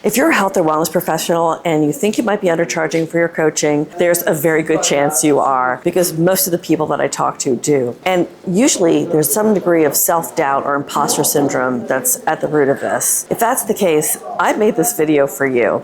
If you're a health or wellness professional and you think you might be undercharging for your coaching, there's a very good chance you are, because most of the people that I talk to do. And usually there's some degree of self-doubt or imposter syndrome that's at the root of this. If that's the case, I made this video for you.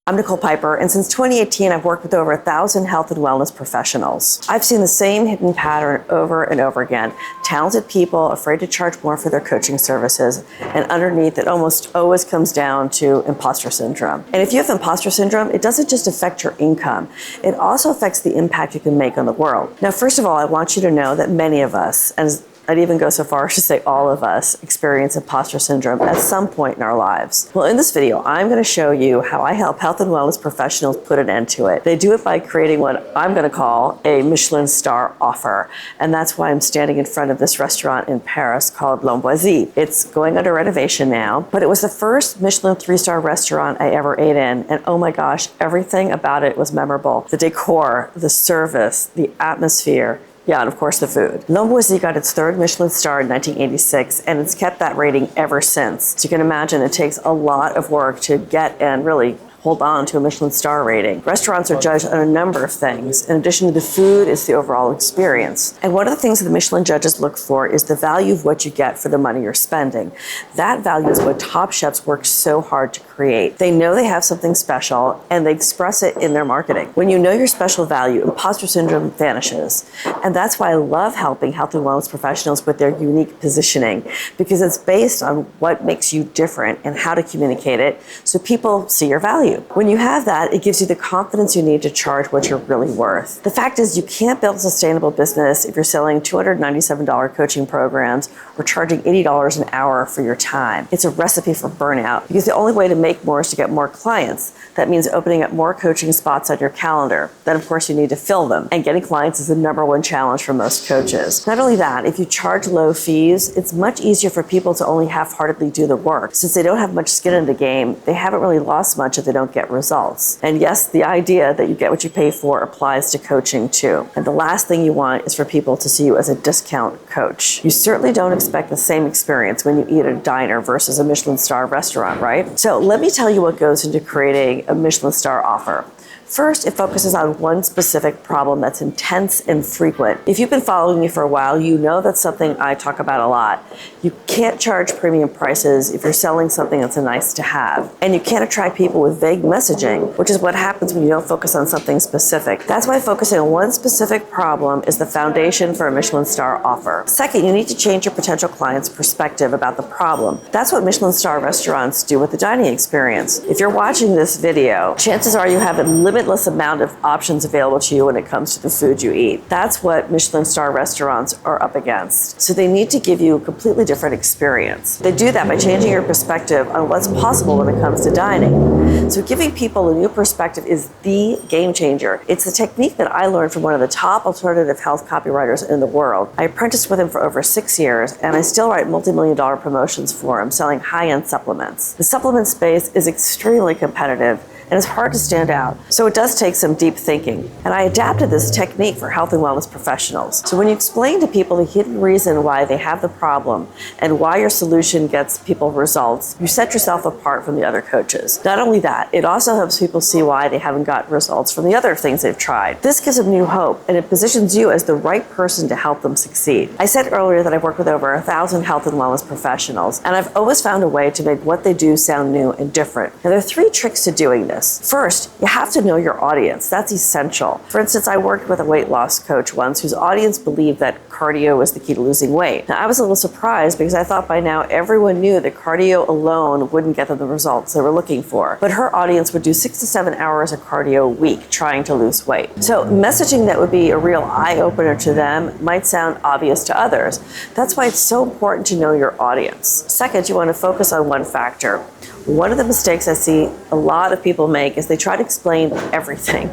I'm Nicole Piper, and since 2018, I've worked with over 1,000 health and wellness professionals. I've seen the same hidden pattern over and over again. Talented people afraid to charge more for their coaching services, and underneath it almost always comes down to imposter syndrome. And if you have imposter syndrome, it doesn't just affect your income, it also affects the impact you can make on the world. Now, first of all, I want you to know that many of us, and I'd even go so far as to say all of us, experience imposter syndrome at some point in our lives. Well, in this video, I'm going to show you how I help health and wellness professionals put an end to it. They do it by creating what I'm going to call a Michelin Star Offer. And that's why I'm standing in front of this restaurant in Paris called L'Amboisie. It's going under renovation now, but it was the first Michelin 3-star restaurant I ever ate in. And oh my gosh, everything about it was memorable. The decor, the service, the atmosphere, yeah, and of course the food. L'Amboisie got its 3rd Michelin star in 1986, and it's kept that rating ever since. So you can imagine it takes a lot of work to get and really hold on to a Michelin star rating. Restaurants are judged on a number of things. In addition to the food, it's the overall experience. And one of the things that the Michelin judges look for is the value of what you get for the money you're spending. That value is what top chefs work so hard to create. They know they have something special, and they express it in their marketing. When you know your special value, imposter syndrome vanishes. And that's why I love helping health and wellness professionals with their unique positioning, because it's based on what makes you different and how to communicate it so people see your value. When you have that, it gives you the confidence you need to charge what you're really worth. The fact is, you can't build a sustainable business if you're selling $297 coaching programs or charging $80 an hour for your time. It's a recipe for burnout, because the only way to make more is to get more clients. That means opening up more coaching spots on your calendar. Then, of course, you need to fill them. And getting clients is the #1 challenge for most coaches. Not only that, if you charge low fees, it's much easier for people to only half-heartedly do the work. Since they don't have much skin in the game, they haven't really lost much if they don't get results. And yes, the idea that you get what you pay for applies to coaching too. And the last thing you want is for people to see you as a discount coach. You certainly don't expect the same experience when you eat at a diner versus a Michelin star restaurant, right? So let me tell you what goes into creating a Michelin Star Offer. First, it focuses on one specific problem that's intense and frequent. If you've been following me for a while, you know that's something I talk about a lot. You can't charge premium prices if you're selling something that's a nice to have. And you can't attract people with vague messaging, which is what happens when you don't focus on something specific. That's why focusing on one specific problem is the foundation for a Michelin Star Offer. Second, you need to change your potential client's perspective about the problem. That's what Michelin Star restaurants do with the dining experience. If you're watching this video, chances are you have a limitless amount of options available to you when it comes to the food you eat. That's what Michelin Star restaurants are up against. So they need to give you a completely different experience. They do that by changing your perspective on what's possible when it comes to dining. So giving people a new perspective is the game changer. It's the technique that I learned from one of the top alternative health copywriters in the world. I apprenticed with him for over 6 years, and I still write multi-million-dollar promotions for him, selling high-end supplements. The supplement space is extremely competitive, and it's hard to stand out. So it does take some deep thinking. And I adapted this technique for health and wellness professionals. So when you explain to people the hidden reason why they have the problem and why your solution gets people results, you set yourself apart from the other coaches. Not only that, it also helps people see why they haven't got results from the other things they've tried. This gives them new hope, and it positions you as the right person to help them succeed. I said earlier that I've worked with over 1,000 health and wellness professionals, and I've always found a way to make what they do sound new and different. Now, there are 3 tricks to doing this. First, you have to know your audience. That's essential. For instance, I worked with a weight loss coach once whose audience believed that cardio was the key to losing weight. Now, I was a little surprised because I thought by now everyone knew that cardio alone wouldn't get them the results they were looking for. But her audience would do 6 to 7 hours of cardio a week trying to lose weight. So messaging that would be a real eye-opener to them might sound obvious to others. That's why it's so important to know your audience. Second, you want to focus on one factor. One of the mistakes I see a lot of people make is they try to explain everything,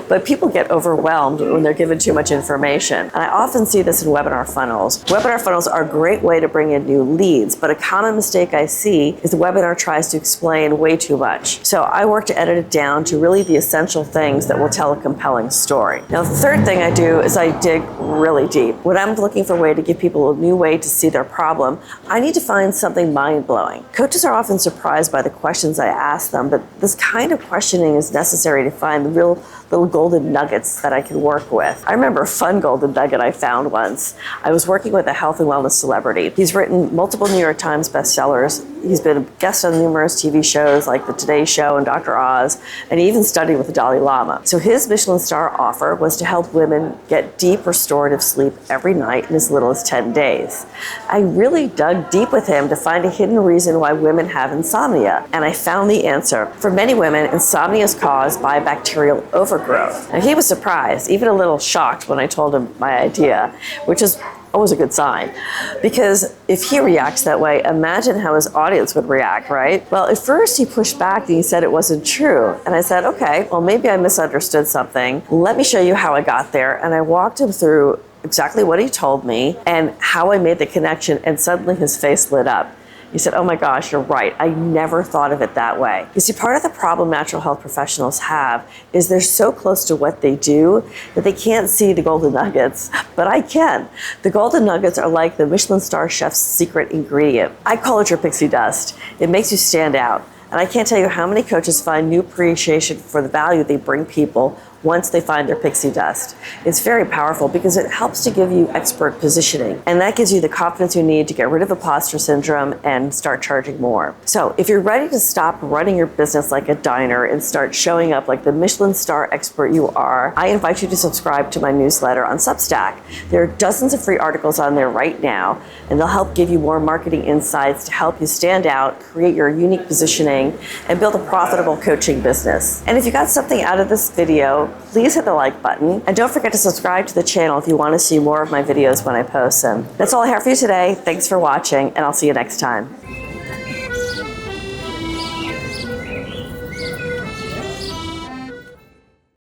but people get overwhelmed when they're given too much information. And I often see this in webinar funnels. Webinar funnels are a great way to bring in new leads, but a common mistake I see is the webinar tries to explain way too much. So I work to edit it down to really the essential things that will tell a compelling story. Now, the third thing I do is I dig really deep. When I'm looking for a way to give people a new way to see their problem, I need to find something mind-blowing. Coaches are often surprised by the questions I ask them, but this kind of questioning is necessary to find the real little golden nuggets that I can work with. I remember a fun golden nugget I found once. I was working with a health and wellness celebrity. He's written multiple New York Times bestsellers. He's been a guest on numerous TV shows like The Today Show and Dr. Oz, and he even studied with the Dalai Lama. So his Michelin Star offer was to help women get deep restorative sleep every night in as little as 10 days. I really dug deep with him to find a hidden reason why women have insomnia, and I found the answer. For many women, insomnia is caused by bacterial overgrowth. Now, he was surprised, even a little shocked when I told him my idea, which is always a good sign. Because if he reacts that way, imagine how his audience would react, right? Well, at first he pushed back and he said it wasn't true. And I said, okay, well, maybe I misunderstood something. Let me show you how I got there. And I walked him through exactly what he told me and how I made the connection, and suddenly his face lit up. He said, oh my gosh, you're right. I never thought of it that way. You see, part of the problem natural health professionals have is they're so close to what they do that they can't see the golden nuggets, but I can. The golden nuggets are like the Michelin star chef's secret ingredient. I call it your pixie dust. It makes you stand out. And I can't tell you how many coaches find new appreciation for the value they bring people once they find their pixie dust. It's very powerful because it helps to give you expert positioning, and that gives you the confidence you need to get rid of imposter syndrome and start charging more. So if you're ready to stop running your business like a diner and start showing up like the Michelin star expert you are, I invite you to subscribe to my newsletter on Substack. There are dozens of free articles on there right now, and they'll help give you more marketing insights to help you stand out, create your unique positioning, and build a profitable coaching business. And if you got something out of this video, please hit the like button, and don't forget to subscribe to the channel if you want to see more of my videos when I post them. That's all I have for you today. Thanks for watching, and I'll see you next time.